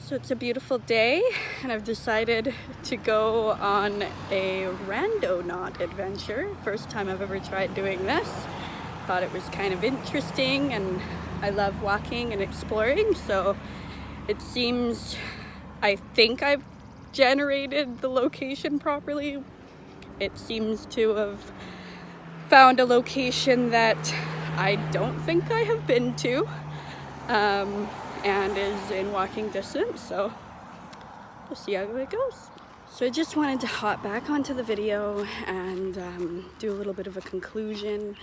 So it's a beautiful day and I've decided to go on a Randonaut adventure. First time I've ever tried doing this. Thought it was kind of interesting and I love walking and exploring, so it seems, I think I've generated the location properly. It seems to have found a location that I don't think I have been to. And is in walking distance, so we'll see how it goes. So I just wanted to hop back onto the video and do a little bit of a conclusion.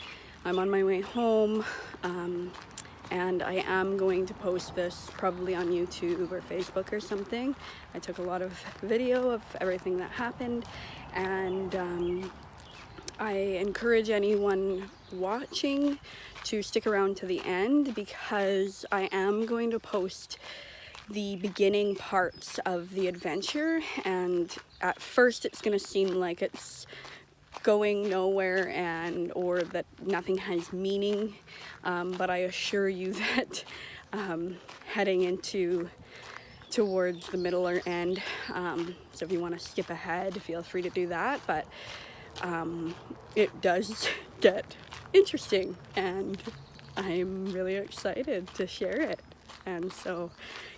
I'm on my way home, and I am going to post this probably on YouTube or Facebook or something. I took a lot of video of everything that happened, and I encourage anyone watching to stick around to the end, because I am going to post the beginning parts of the adventure, and at first it's going to seem like it's going nowhere or that nothing has meaning, but I assure you that heading towards the middle or end, so if you want to skip ahead, feel free to do that, but it does get interesting and I'm really excited to share it. And so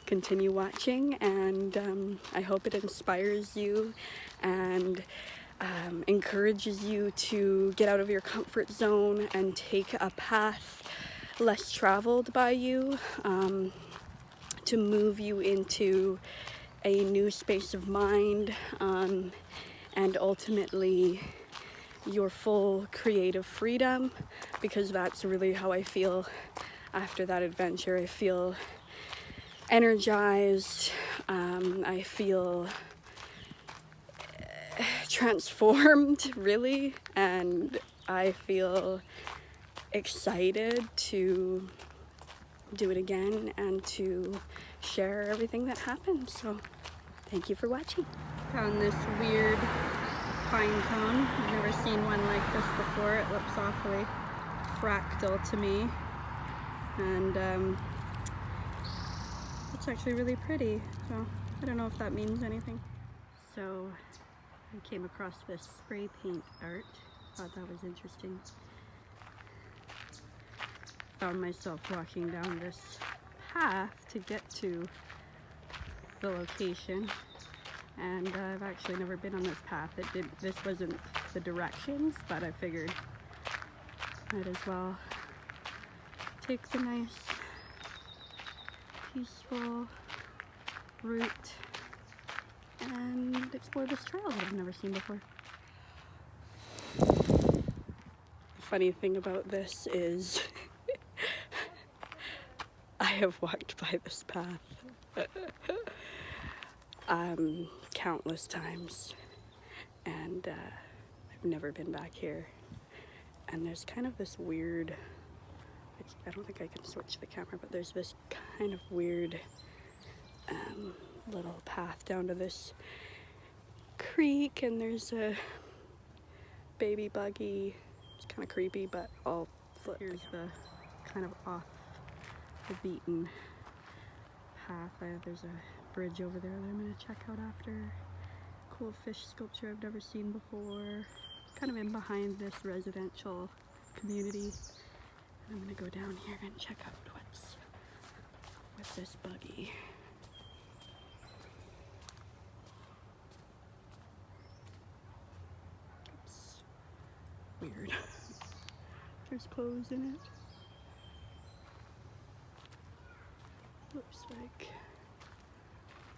continue watching, and I hope it inspires you and encourages you to get out of your comfort zone and take a path less traveled by you, to move you into a new space of mind, and ultimately your full creative freedom, because that's really how I feel after that adventure. I feel energized, I feel transformed, really, and I feel excited to do it again and to share everything that happened. So thank you for watching. Found this weird pine cone. I've never seen one like this before. It looks awfully fractal to me, and it's actually really pretty, so I don't know if that means anything. So I came across this spray paint art, thought that was interesting. Found myself walking down this path to get to the location, and I've actually never been on this path. This wasn't the directions, but I figured might as well take the nice peaceful route and explore this trail that I've never seen before. The funny thing about this is I have walked by this path countless times, and I've never been back here. And there's kind of this weird, I don't think I can switch the camera, but there's this kind of weird little path down to this creek, and there's a baby buggy. It's kind of creepy, but I'll flip. Here's the kind of off the beaten path. There's a bridge over there that I'm going to check out after. Cool fish sculpture I've never seen before. Kind of in behind this residential community. And I'm going to go down here and check out what's with this buggy. It's weird. There's clothes in it. Looks like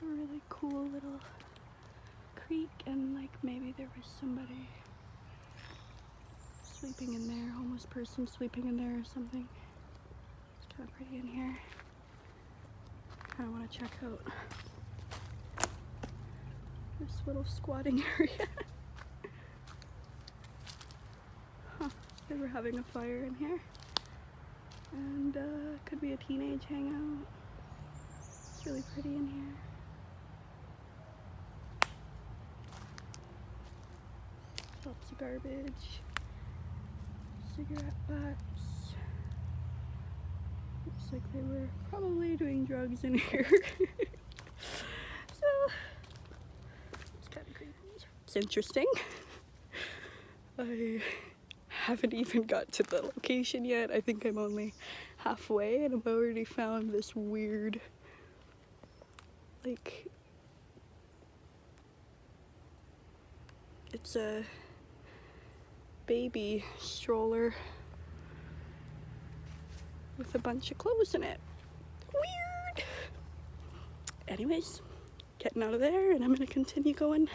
a really cool little creek, and like maybe there was somebody sleeping in there, homeless person sleeping in there or something. It's kind of pretty in here. Kind of want to check out this little squatting area. Huh, they were having a fire in here, and could be a teenage hangout. It's really pretty in here. Lots of garbage. Cigarette butts. Looks like they were probably doing drugs in here. interesting. I haven't even got to the location yet. I think I'm only halfway and I've already found this weird, like, it's a baby stroller with a bunch of clothes in it. Weird. Anyways, getting out of there and I'm gonna continue going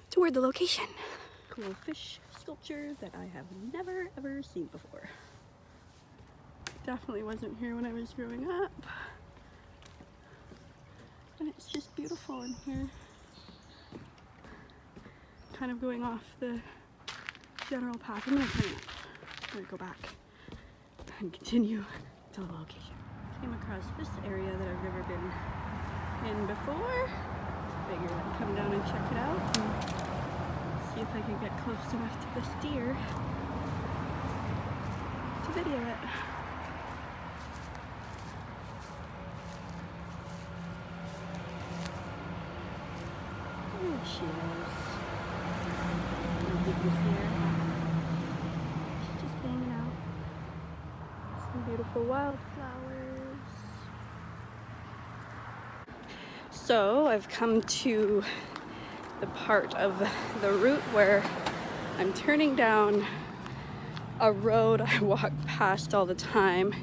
toward the location. Cool fish sculpture that I have never ever seen before. Definitely wasn't here when I was growing up. And it's just beautiful in here. Kind of going off the general path. I'm gonna go back and continue to the location. Came across this area that I've never been in before. Figured I'd come down and check it out and see if I can get close enough to this deer to video it. There she is. I don't know if you can see her. She's just hanging out. Some beautiful wildflowers. So I've come to the part of the route where I'm turning down a road I walk past all the time.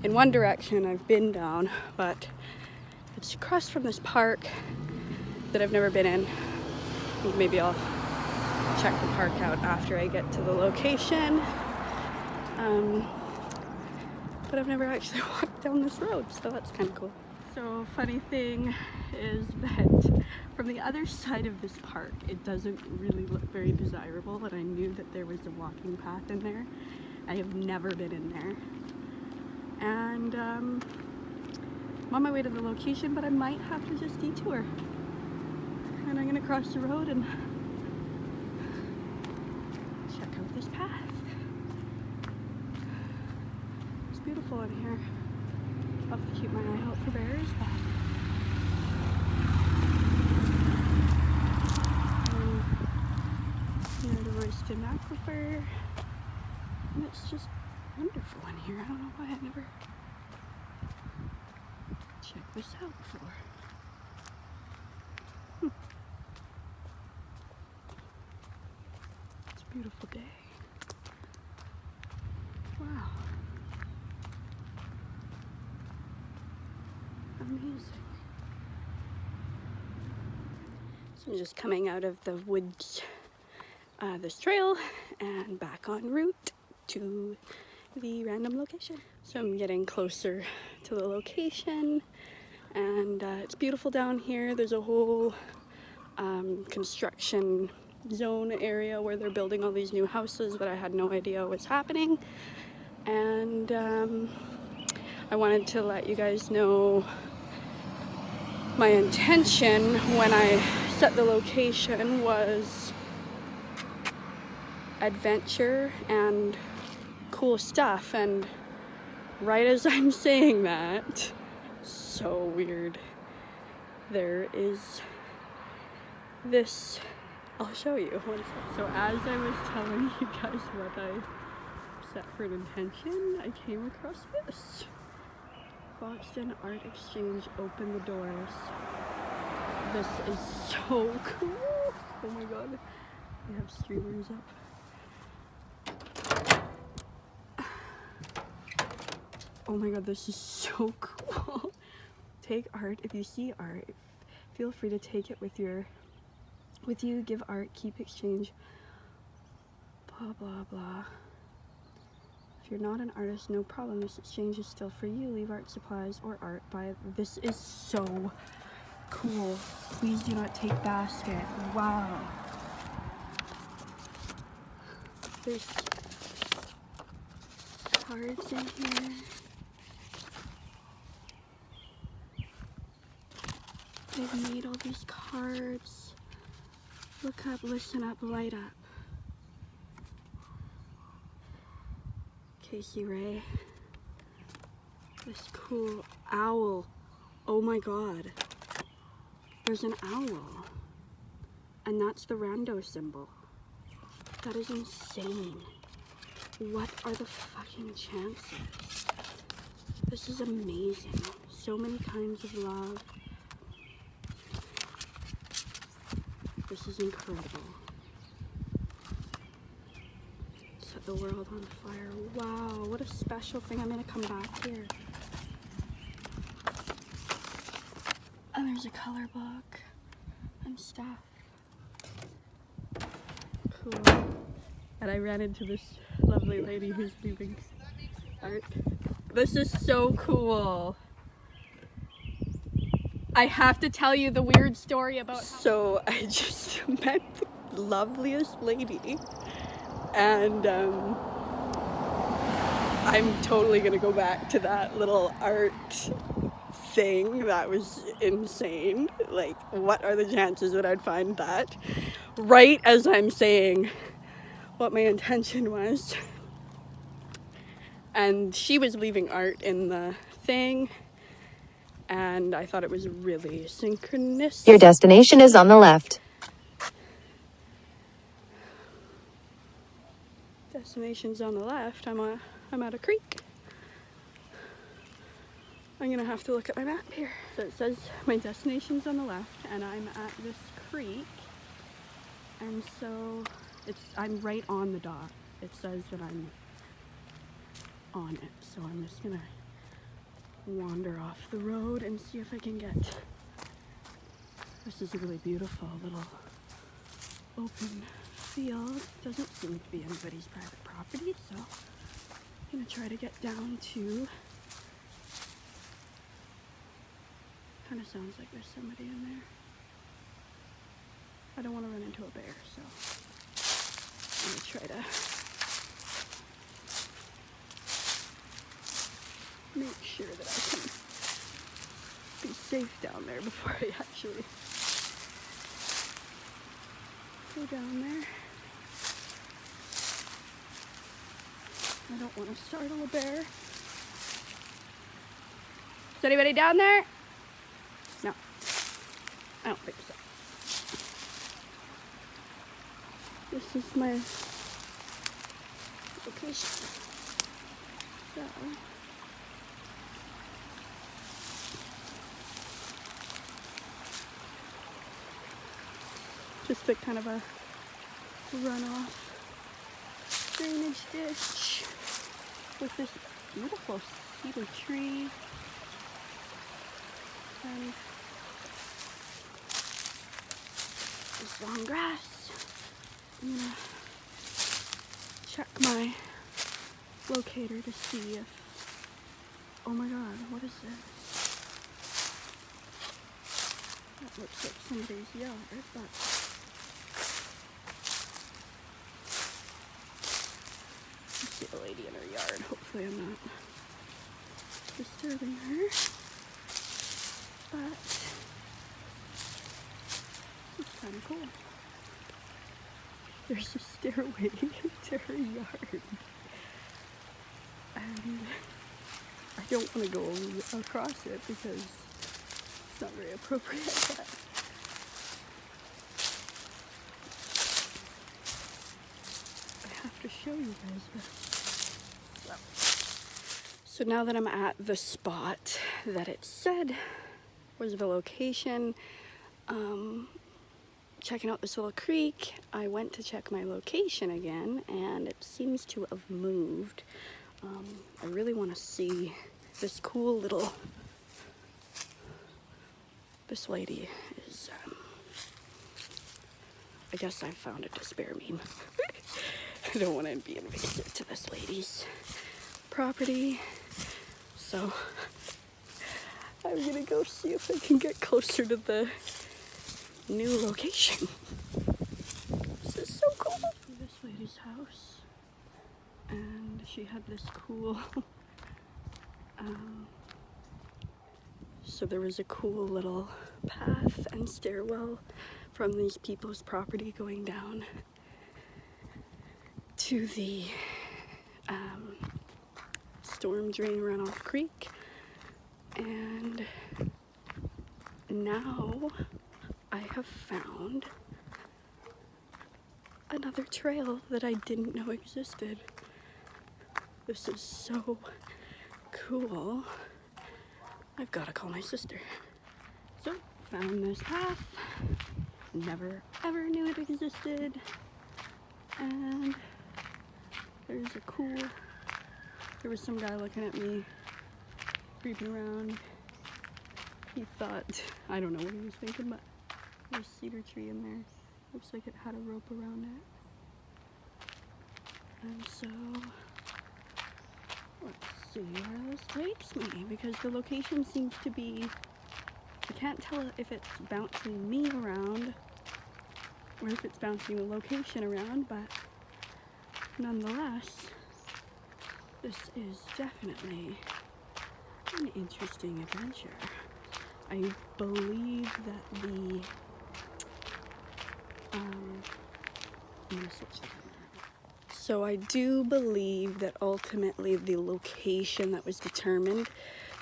In one direction I've been down, but it's across from this park that I've never been in. I think maybe I'll check the park out after I get to the location. But I've never actually walked down this road, so that's kind of cool. So funny thing is that from the other side of this park, it doesn't really look very desirable, and I knew that there was a walking path in there. I have never been in there. And I'm on my way to the location, but I might have to just detour. And I'm gonna cross the road and check out this path. It's beautiful in here. I'll have to keep my eye out for bears, but near the Royston Aquifer, and it's just wonderful in here. I don't know why I never checked this out before. It's a beautiful day. Wow. Amazing. So I'm just coming out of the woods, this trail, and back en route to the random location. So I'm getting closer to the location, and it's beautiful down here. There's a whole construction zone area where they're building all these new houses, but I had no idea what's happening. And I wanted to let you guys know my intention when I set the location was adventure and cool stuff, and right as I'm saying that, so weird, there is this, I'll show you. So as I was telling you guys what I set for an intention, I came across this. Foxton Art Exchange, open the doors. This is so cool. Oh my god. They have streamers up. Oh my god, this is so cool. Take art. If you see art, feel free to take it with you. Give art, keep exchange. Blah blah blah. If you're not an artist, no problem. This exchange is still for you. Leave art supplies or art by. This is so cool. Please do not take basket. Wow. There's cards in here. They've made all these cards. Look up, listen up, light up. Casey Ray. This cool owl. Oh my god. There's an owl. And that's the rando symbol. That is insane. What are the fucking chances? This is amazing. So many kinds of love. This is incredible. Set the world on fire. Wow, what a special thing. I'm gonna come back here. And there's a color book and stuff. Cool. And I ran into this lovely lady who's leaving art. This is so cool. I have to tell you the weird story about so I just met the loveliest lady, and I'm totally gonna go back to that little art thing. That was insane. Like, what are the chances that I'd find that right as I'm saying what my intention was? And she was leaving art in the thing, and I thought it was really synchronous. Your destination is on the left. Destination's on the left. I'm at a creek. I'm gonna have to look at my map here. So it says my destination's on the left, and I'm at this creek, and so I'm right on the dot. It says that I'm on it, so I'm just gonna wander off the road and see if I can get. This is a really beautiful little open field. Doesn't seem to be anybody's private property, so I'm gonna try to get down to. Kind of sounds like there's somebody in there. I don't want to run into a bear, so I'm gonna try to make sure that I can be safe down there before I actually go down there. I don't want to startle a bear. Is anybody down there? No, I don't think so. This is my location. So, just a kind of a runoff drainage ditch with this beautiful cedar tree and this long grass. I'm gonna check my locator to see if, oh my god, what is this? That looks like somebody's yard, but I see a lady in her yard. Hopefully I'm not disturbing her, but it's kind of cool. There's a stairway to her yard, and I don't want to go across it because it's not very appropriate, but I have to show you guys this. So now that I'm at the spot that it said was the location, checking out this little creek, I went to check my location again, and it seems to have moved. I really want to see this cool little, this lady is, I guess I found a despair meme. I don't want to be invasive to this lady's property, so I'm gonna go see if I can get closer to the new location. This is so cool. This lady's house, and she had this cool so there was a cool little path and stairwell from these people's property going down to the storm drain runoff creek, and now I have found another trail that I didn't know existed. This is so cool. I've got to call my sister. So, found this path. Never ever knew it existed. And there's there was some guy looking at me, creeping around. He thought, I don't know what he was thinking, but there's a cedar tree in there. Looks like it had a rope around it. And so, let's see where this takes me, because the location seems to be, I can't tell if it's bouncing me around or if it's bouncing the location around, but nonetheless, this is definitely an interesting adventure. I believe that the, I'm gonna switch the camera. So I do believe that ultimately the location that was determined,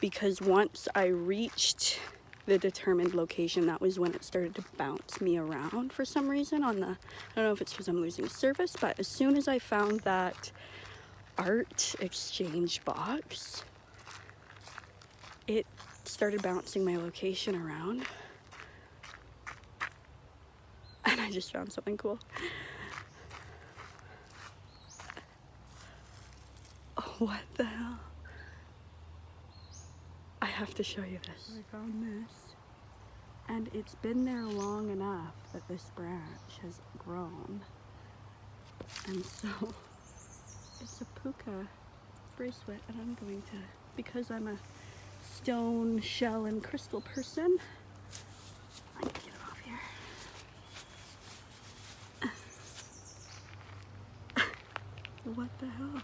because once I reached the determined location, that was when it started to bounce me around for some reason on the, I don't know if it's because I'm losing service, but as soon as I found that art exchange box, it started bouncing my location around, and I just found something cool. Oh, what the hell? I have to show you this. I found this, and it's been there long enough that this branch has grown, and so it's a puka bracelet, and I'm going to, because I'm a stone, shell, and crystal person, I need to get it off here. What the hell?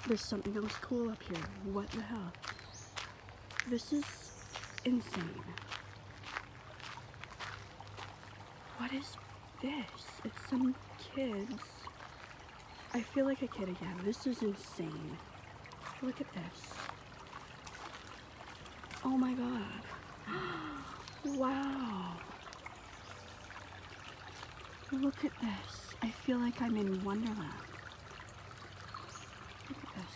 There's something else cool up here. What the hell? This is insane. What is this? It's some kids. I feel like a kid again. This is insane. Look at this. Oh my god. Wow. Look at this. I feel like I'm in Wonderland. Look at this.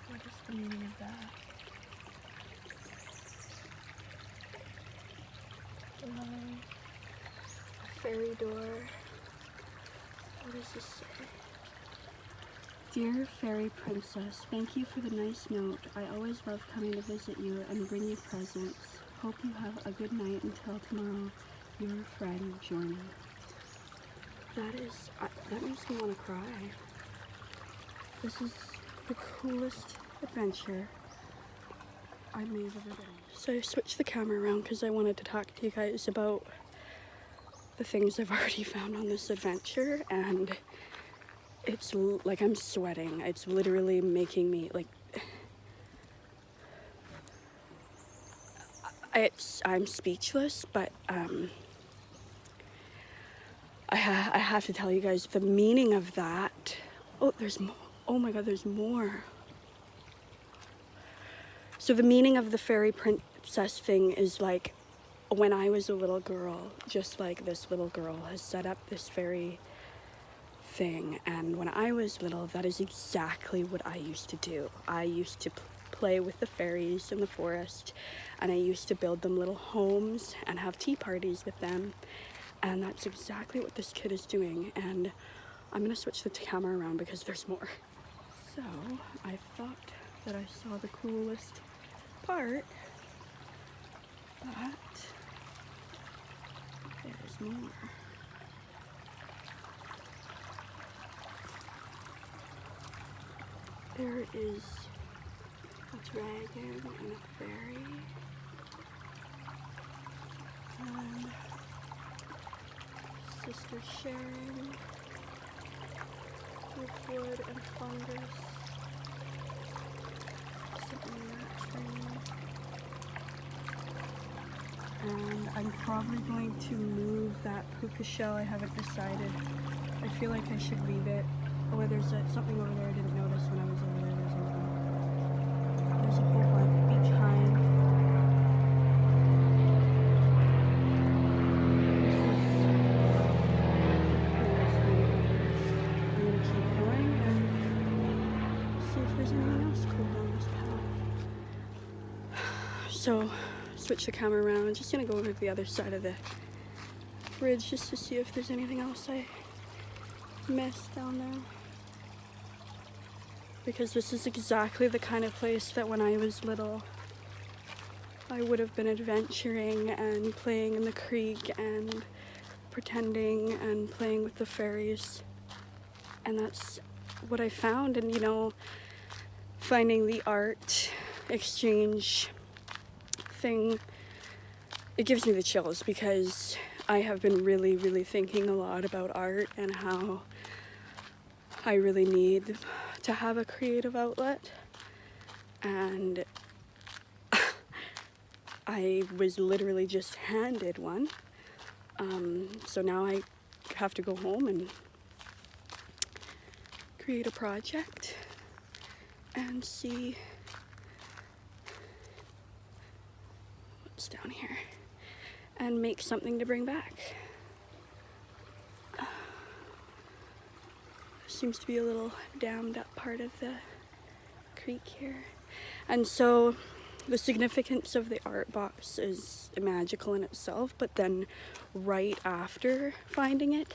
What is the meaning of that? A fairy door. What does this say? Dear fairy princess, thank you for the nice note. I always love coming to visit you and bring you presents. Hope you have a good night until tomorrow. Your friend, Jordan. That makes me want to cry. This is the coolest adventure I may have ever done. So I switched the camera around because I wanted to talk to you guys about the things I've already found on this adventure, and it's like I'm sweating. It's literally making me like, I'm speechless, but I have to tell you guys the meaning of that. Oh, there's more. Oh my god, there's more. So the meaning of the fairy princess thing is like, when I was a little girl, just like this little girl has set up this fairy thing, and when I was little, that is exactly what I used to do. I used to play with the fairies in the forest, and I used to build them little homes and have tea parties with them, and that's exactly what this kid is doing. And I'm gonna switch the camera around because there's more. So I thought that I saw the coolest part, but there's more. There is a dragon and a fairy, and Sister Sharon with wood and fungus, something in that tree. And I'm probably going to move that puka shell. I haven't decided. I feel like I should leave it. Oh, there's something over there I didn't notice when I was over there. There's something. There's a whole lot behind. This is the coolest thing ever. I'm gonna keep going and see if there's anything else cool on this path. So, switch the camera around. Just gonna go over to the other side of the bridge just to see if there's anything else I missed down there. Because this is exactly the kind of place that when I was little, I would have been adventuring and playing in the creek and pretending and playing with the fairies. And that's what I found. And you know, finding the art exchange thing, it gives me the chills because I have been really thinking a lot about art and how I really need to have a creative outlet. And I was literally just handed one. So now I have to go home and create a project and see what's down here and make something to bring back. Seems to be a little dammed up part of the creek here. And so the significance of the art box is magical in itself, but then right after finding it,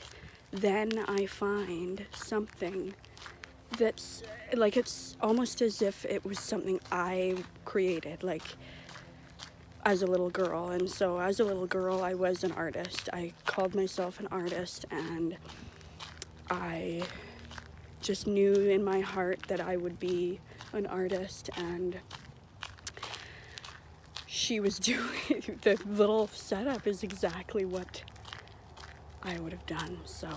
then I find something that's like, it's almost as if it was something I created, like as a little girl. And so as a little girl, I was an artist. I called myself an artist, and I just knew in my heart that I would be an artist. And she was doing the little setup is exactly what I would have done. So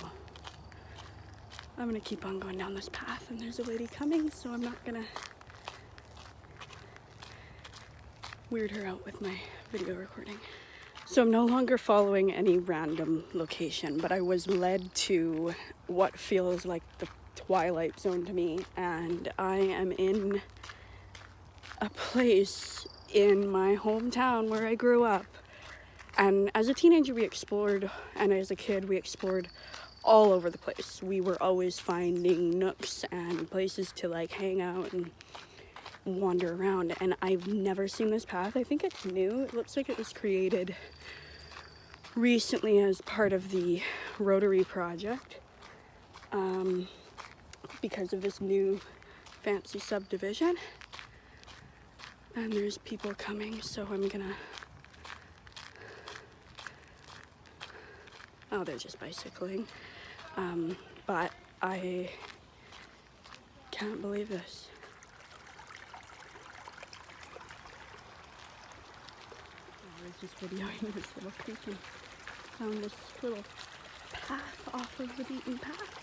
I'm gonna keep on going down this path, and there's a lady coming, so I'm not gonna weird her out with my video recording. So I'm no longer following any random location, but I was led to what feels like the Twilight Zone to me, and I am in a place in my hometown where I grew up. And as a teenager we explored, and as a kid we explored all over the place. We were always finding nooks and places to like hang out and wander around, and I've never seen this path. I think it's new. It looks like it was created recently as part of the Rotary project, because of this new fancy subdivision. And there's people coming, so I'm gonna, oh, they're just bicycling. But I can't believe this. I was just videoing this little creek and found this little path off of the beaten path.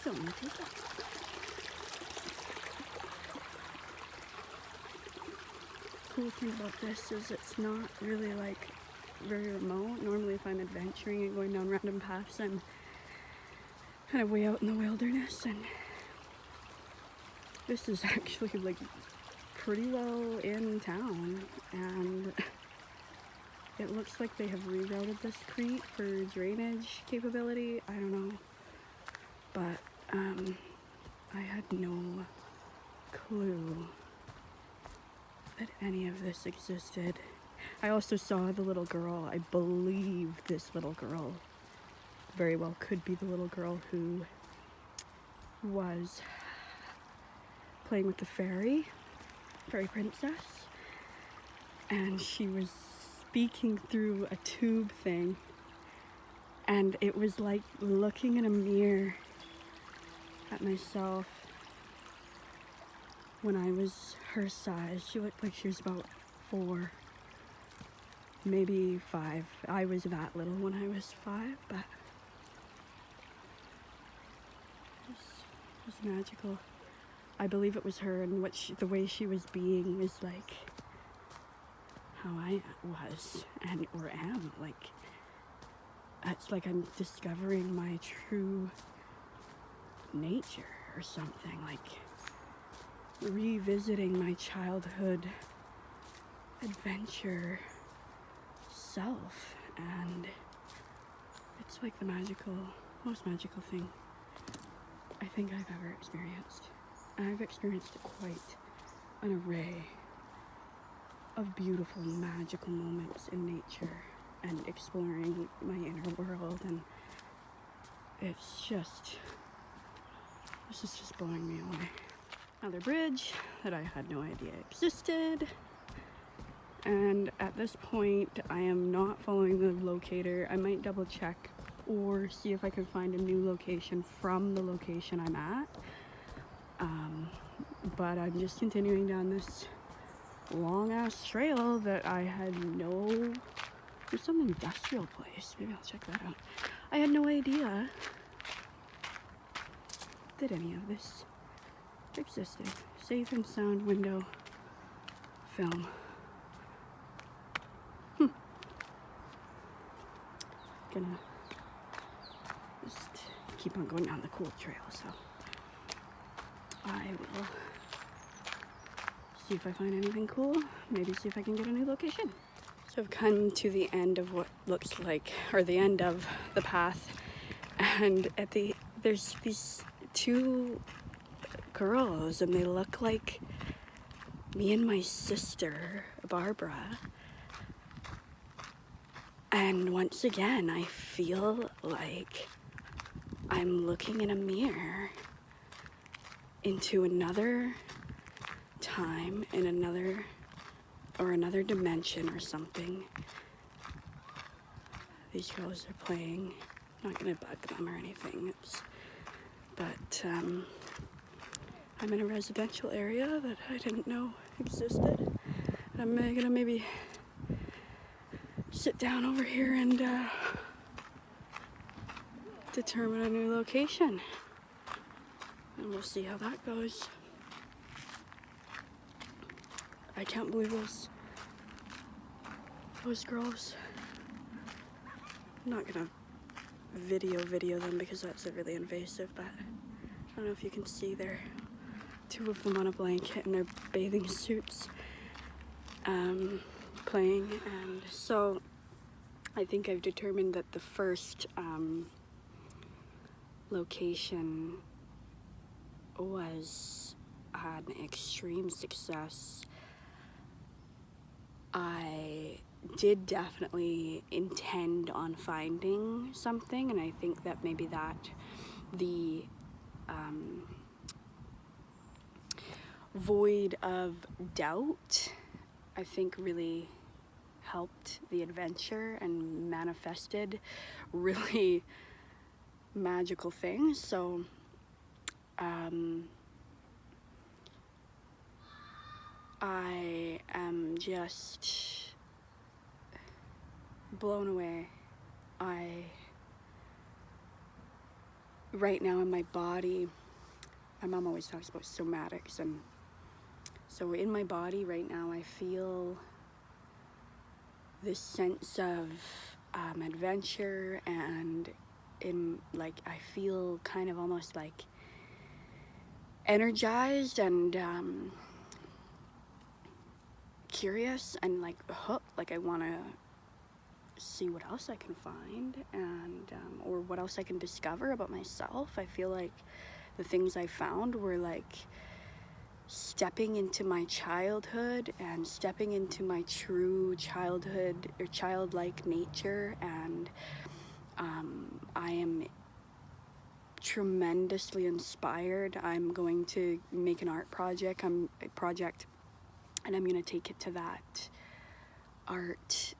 So I'm gonna take it. Cool thing about this is it's not really like very remote. Normally if I'm adventuring and going down random paths, I'm kind of way out in the wilderness, and this is actually like pretty well in town, and it looks like they have rerouted this creek for drainage capability. I don't know, but I had no clue that any of this existed. I also saw the little girl. I believe this little girl very well could be the little girl who was playing with the fairy princess, and she was speaking through a tube thing, and it was like looking in a mirror at myself when I was her size. She looked like she was about 4, maybe 5. I was that little when I was 5, but it was magical. I believe it was her, and what the way she was being is like how I was and or am. Like, it's like I'm discovering my true nature or something. Like, revisiting my childhood adventure self, and it's like the most magical thing I think I've ever experienced. I've experienced quite an array of beautiful, magical moments in nature and exploring my inner world, and this is just blowing me away. Another bridge that I had no idea existed, and at this point I am not following the locator. I might double check or see if I can find a new location from the location I'm at, but I'm just continuing down this long ass trail that I had there's some industrial place, maybe I'll check that out. I had no idea that any of this existed. Safe and sound window film. Gonna just keep on going down the cool trail, so I will see if I find anything cool, maybe see if I can get a new location. So I've come to the end of what looks like, or the end of the path, and there's these two girls, and they look like me and my sister, Barbara. And once again, I feel like I'm looking in a mirror into another time, in another dimension or something. These girls are playing. I'm not gonna bug them or anything, but I'm in a residential area that I didn't know existed. And I'm gonna maybe sit down over here and determine a new location, and we'll see how that goes. I can't believe those girls. I'm not gonna video them because that's really invasive, but I don't know if you can see there. Two of them on a blanket in their bathing suits, playing, and so I think I've determined that the first location was an extreme success. I did definitely intend on finding something, and I think that maybe that the void of doubt, I think, really helped the adventure and manifested really magical things. So I am just blown away. Right now in my body, my mom always talks about somatics, and so in my body right now I feel this sense of adventure, and I feel kind of almost like energized and curious and like hooked, like I want to see what else I can find, and or what else I can discover about myself. I feel like the things I found were like stepping into my childhood and stepping into my true childhood or childlike nature, and I am tremendously inspired. I'm going to make an art project, and I'm going to take it to that art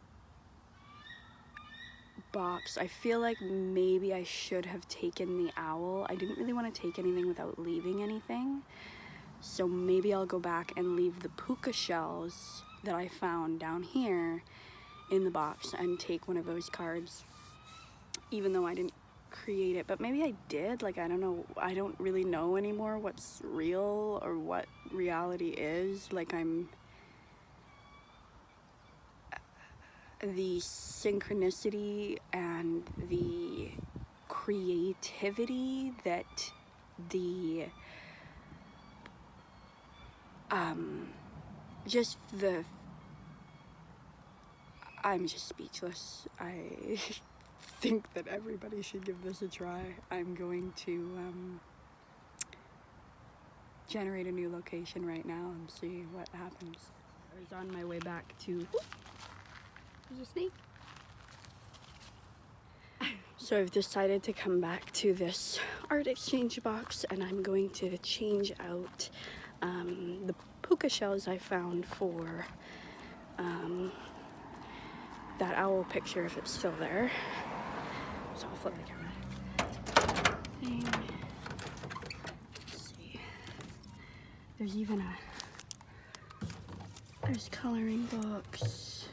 box. I feel like maybe I should have taken the owl. I didn't really want to take anything without leaving anything, so maybe I'll go back and leave the puka shells that I found down here in the box and take one of those cards, even though I didn't create it. But maybe I did. Like, I don't know. I don't really know anymore what's real or what reality is. Like, the synchronicity and the creativity that the just I'm just speechless. I think that everybody should give this a try. I'm going to generate a new location right now and see what happens. I was on my way back to... There's a snake. So I've decided to come back to this art exchange box, and I'm going to change out the puka shells I found for that owl picture, if it's still there. So I'll flip the camera. Let's see. There's even there's coloring books.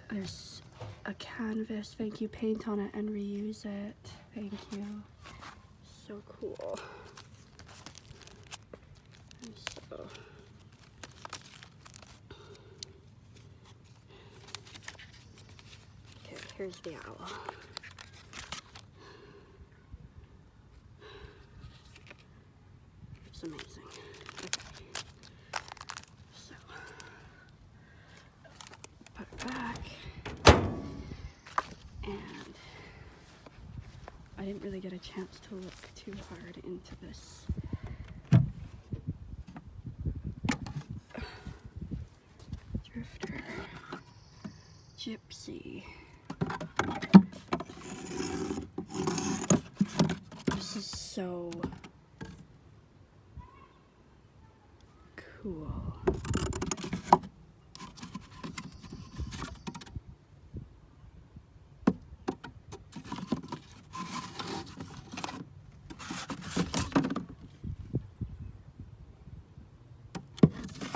There's a canvas. Thank you. Paint on it and reuse it. Thank you. So cool. And so okay, here's the owl. It's amazing. Okay. So put it back. And I didn't really get a chance to look too hard into this. Drifter. Gypsy. This is so cool.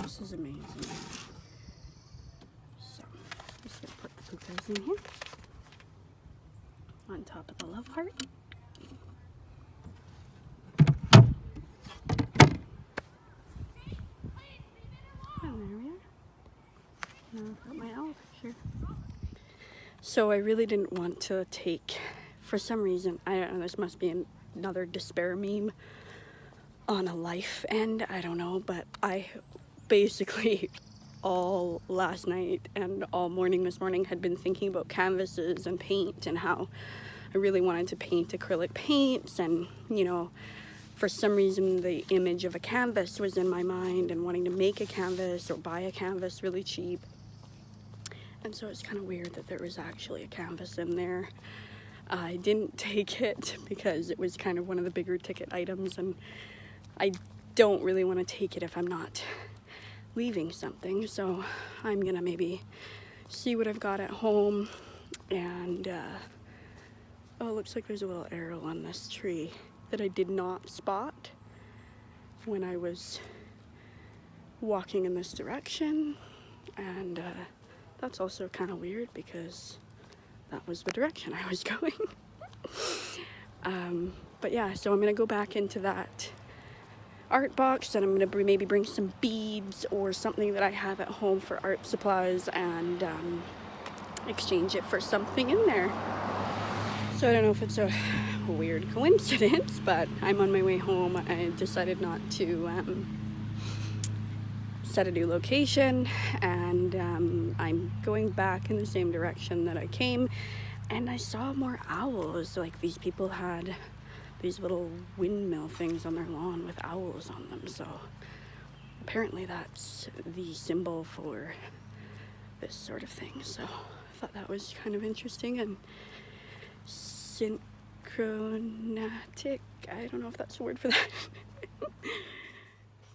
This is amazing. So, I'm just gonna put the pukas in here on top of the love heart. And there we are. Now I've got my owl picture. So I really didn't want to take, for some reason, I don't know, this must be another despair meme on a life end, I don't know, but I basically all last night and all morning this morning had been thinking about canvases and paint and how I really wanted to paint acrylic paints, and you know, for some reason the image of a canvas was in my mind and wanting to make a canvas or buy a canvas really cheap. And so it's kind of weird that there was actually a canvas in there. I didn't take it because it was kind of one of the bigger ticket items, and I don't really want to take it if I'm not leaving something. So I'm gonna maybe see what I've got at home. And oh, it looks like there's a little arrow on this tree that I did not spot when I was walking in this direction. And that's also kind of weird because that was the direction I was going. But yeah, so I'm gonna go back into that art box, and I'm gonna maybe bring some beads or something that I have at home for art supplies and exchange it for something in there. So I don't know if it's a weird coincidence, but I'm on my way home. I decided not to set a new location, and I'm going back in the same direction that I came, and I saw more owls. Like, these people had these little windmill things on their lawn with owls on them, so apparently that's the symbol for this sort of thing. So I thought that was kind of interesting and synchronatic. I don't know if that's a word for that.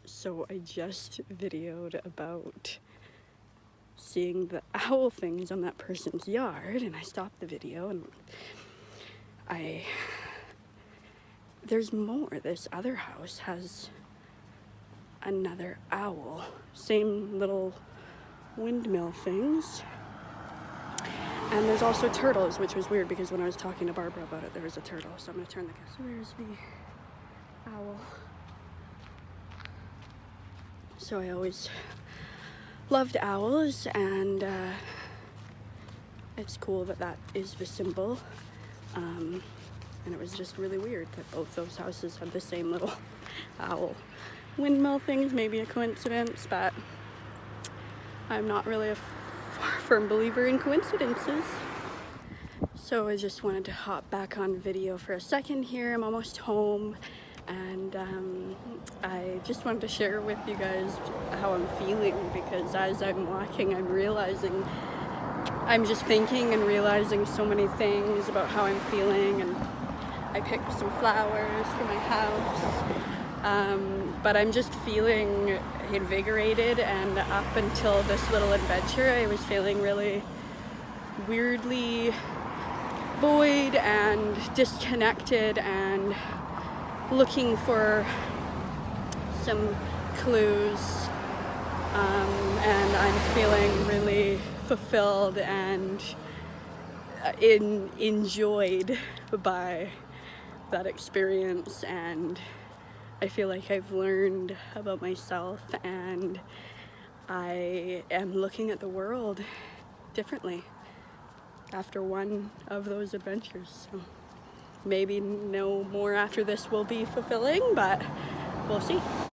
So I just videoed about seeing the owl things on that person's yard, and I stopped the video, and there's more. This other house has another owl. Same little windmill things. And there's also turtles, which was weird because when I was talking to Barbara about it, there was a turtle. So I'm gonna turn the camera. So there's the owl. So I always loved owls, and it's cool that that is the symbol. And it was just really weird that both those houses had the same little owl windmill things may be a coincidence, but I'm not really a firm believer in coincidences. So I just wanted to hop back on video for a second here. I'm almost home, and I just wanted to share with you guys how I'm feeling, because as I'm walking, I'm just thinking and realizing so many things about how I'm feeling. And I picked some flowers for my house, but I'm just feeling invigorated, and up until this little adventure I was feeling really weirdly void and disconnected and looking for some clues, and I'm feeling really fulfilled and enjoyed by that experience, and I feel like I've learned about myself, and I am looking at the world differently after one of those adventures. So maybe no more after this will be fulfilling, but we'll see.